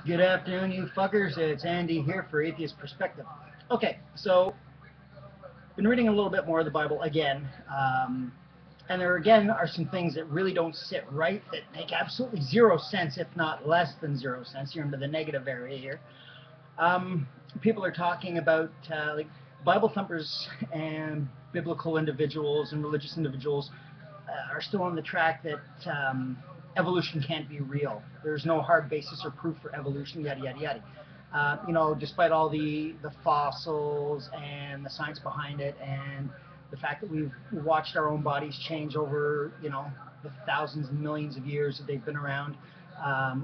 Good afternoon, you fuckers. It's Andy here for Atheist Perspective. Okay, so been reading a little bit more of the Bible again, and there again are some things that really don't sit right, that make absolutely zero sense, if not less than 0 cents. You're into the negative area here. People are talking about like Bible thumpers and biblical individuals and religious individuals are still on the track that evolution can't be real. There's no hard basis or proof for evolution, yada, yada, yada. Despite all the fossils and the science behind it and the fact that we've watched our own bodies change over, the thousands and millions of years that they've been around,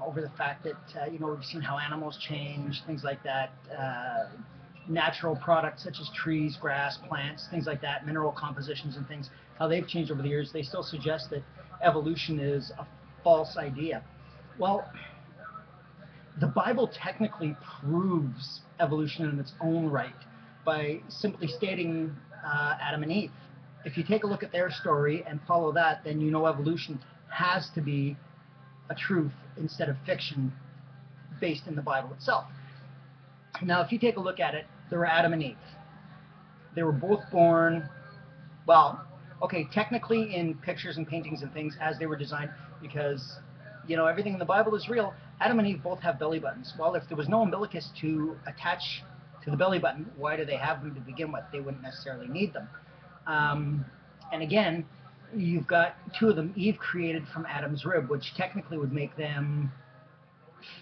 over the fact that, we've seen how animals change, things like that, natural products such as trees, grass, plants, things like that, mineral compositions and things, how they've changed over the years, they still suggest that evolution is a false idea. Well, the Bible technically proves evolution in its own right by simply stating Adam and Eve. If you take a look at their story and follow that, then you know evolution has to be a truth instead of fiction based in the Bible itself. Now, if you take a look at it, there were Adam and Eve. They were both born, well, okay, technically in pictures and paintings and things as they were designed, because, everything in the Bible is real. Adam and Eve both have belly buttons. Well, if there was no umbilicus to attach to the belly button, why do they have them to begin with? They wouldn't necessarily need them. And again, you've got two of them, Eve created from Adam's rib, which technically would make them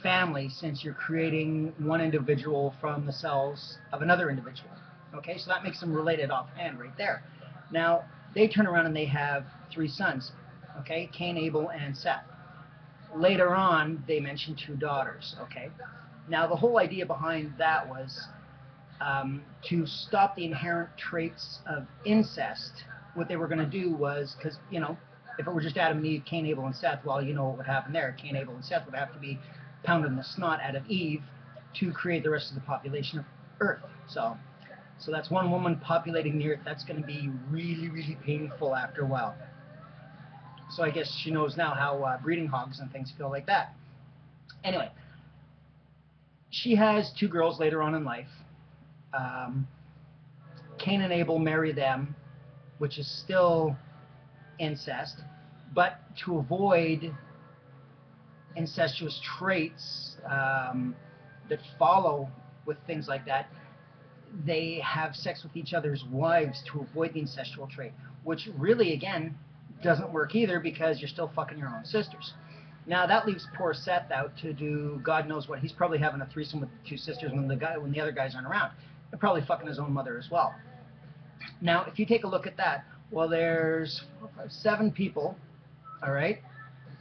family, since you're creating one individual from the cells of another individual. Okay, so that makes them related offhand right there. Now, they turn around and they have 3 sons, okay, Cain, Abel, and Seth. Later on, they mention 2 daughters, okay. Now, the whole idea behind that was to stop the inherent traits of incest. What they were going to do was, because, if it were just Adam and Eve, Cain, Abel, and Seth, well, you know what would happen there. Cain, Abel, and Seth would have to be pounding the snot out of Eve to create the rest of the population of Earth. So that's one woman populating the Earth. That's going to be really, really painful after a while. So I guess she knows now how breeding hogs and things feel like that. Anyway, she has 2 girls later on in life. Cain and Abel marry them, which is still incest, but to avoid incestuous traits that follow with things like that, they have sex with each other's wives to avoid the incestual trait, which really, again, doesn't work either, because you're still fucking your own sisters. Now, that leaves poor Seth out to do God knows what. He's probably having a threesome with 2 sisters when the other guys aren't around. They're probably fucking his own mother as well. Now, if you take a look at that, well, there's 7 people, all right,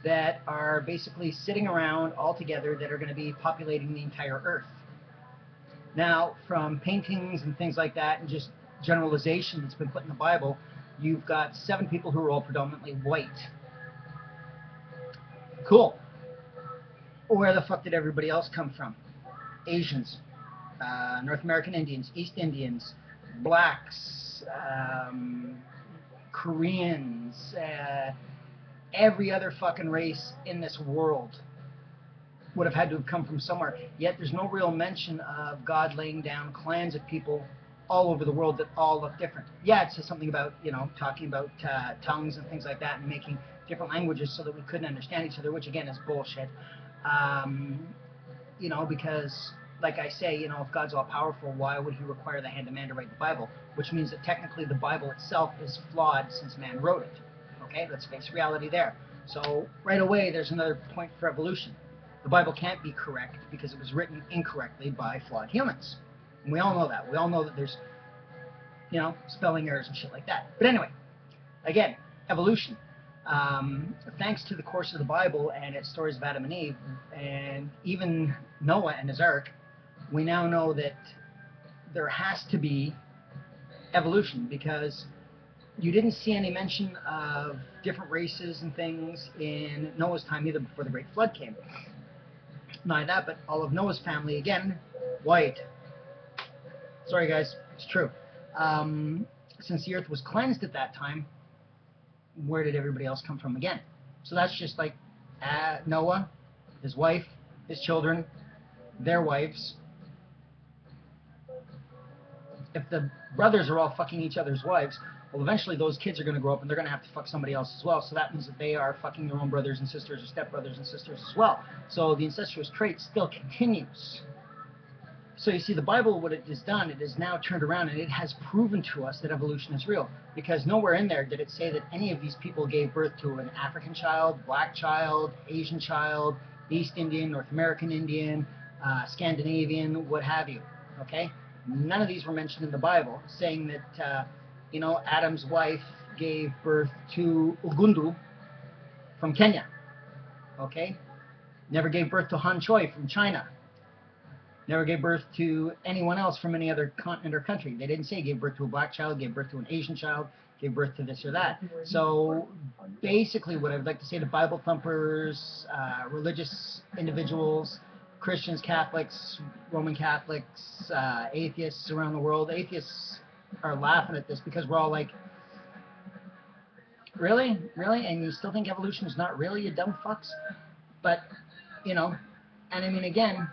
that are basically sitting around all together that are going to be populating the entire Earth. Now, from paintings and things like that, and just generalization that's been put in the Bible, you've got 7 people who are all predominantly white. Cool. Where the fuck did everybody else come from? Asians, North American Indians, East Indians, blacks, Koreans, every other fucking race in this world would have had to have come from somewhere. Yet there's no real mention of God laying down clans of people all over the world that all look different. Yeah, it says something about, talking about tongues and things like that, and making different languages so that we couldn't understand each other, which again is bullshit. Because, like I say, if God's all powerful, why would he require the hand of man to write the Bible? Which means that technically the Bible itself is flawed since man wrote it. Okay, let's face reality there. So right away, there's another point for evolution. The Bible can't be correct because it was written incorrectly by flawed humans. And we all know that. We all know that there's, spelling errors and shit like that. But anyway, again, evolution. Thanks to the course of the Bible and its stories of Adam and Eve, and even Noah and his ark, we now know that there has to be evolution, because you didn't see any mention of different races and things in Noah's time either, before the Great Flood came. Not only that, but all of Noah's family, again, white. Sorry guys, it's true. Since the earth was cleansed at that time, where did everybody else come from again? So that's just like Noah, his wife, his children, their wives. If the brothers are all fucking each other's wives, well, eventually those kids are going to grow up and they're going to have to fuck somebody else as well. So that means that they are fucking their own brothers and sisters or stepbrothers and sisters as well. So the incestuous trait still continues. So you see, the Bible, what it has done, it has now turned around and it has proven to us that evolution is real. Because nowhere in there did it say that any of these people gave birth to an African child, black child, Asian child, East Indian, North American Indian, Scandinavian, what have you. Okay? None of these were mentioned in the Bible, saying that, Adam's wife gave birth to Ugundu from Kenya. Okay? Never gave birth to Han Choi from China. Never gave birth to anyone else from any other continent or country. They didn't say gave birth to a black child, gave birth to an Asian child, gave birth to this or that. So basically what I would like to say to Bible thumpers, religious individuals, Christians, Catholics, Roman Catholics, atheists around the world, atheists are laughing at this because we're all like, really? Really? And you still think evolution is not real, you dumb fucks? But, and I mean, again,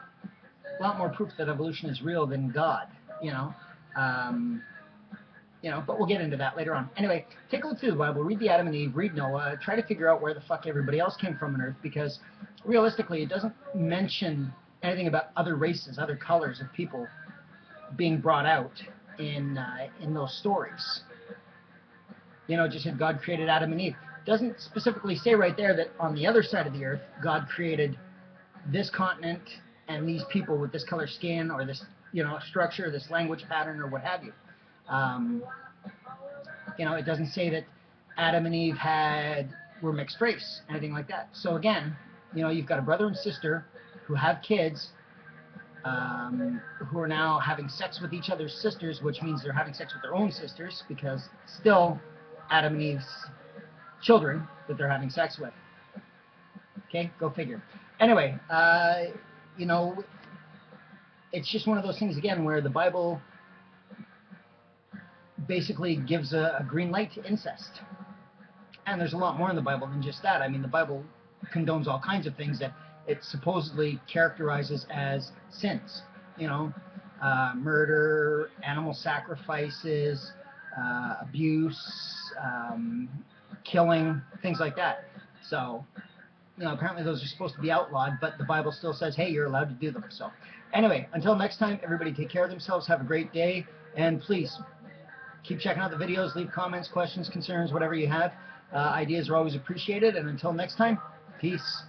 a lot more proof that evolution is real than God, but we'll get into that later on. Anyway, take a look through the Bible, read the Adam and Eve, read Noah, try to figure out where the fuck everybody else came from on Earth, because realistically it doesn't mention anything about other races, other colors of people being brought out in those stories. It just said God created Adam and Eve. It doesn't specifically say right there that on the other side of the Earth, God created this continent and these people with this color skin or this, structure, this language pattern or what have you. It doesn't say that Adam and Eve were mixed race, anything like that. So again, you've got a brother and sister who have kids, who are now having sex with each other's sisters, which means they're having sex with their own sisters, because still Adam and Eve's children that they're having sex with. Okay, go figure. Anyway, it's just one of those things, again, where the Bible basically gives a green light to incest. And there's a lot more in the Bible than just that. I mean, the Bible condones all kinds of things that it supposedly characterizes as sins. Murder, animal sacrifices, abuse, killing, things like that. So, apparently those are supposed to be outlawed, but the Bible still says, hey, you're allowed to do them. So, anyway, until next time, everybody take care of themselves, have a great day, and please keep checking out the videos, leave comments, questions, concerns, whatever you have. Ideas are always appreciated, and until next time, peace.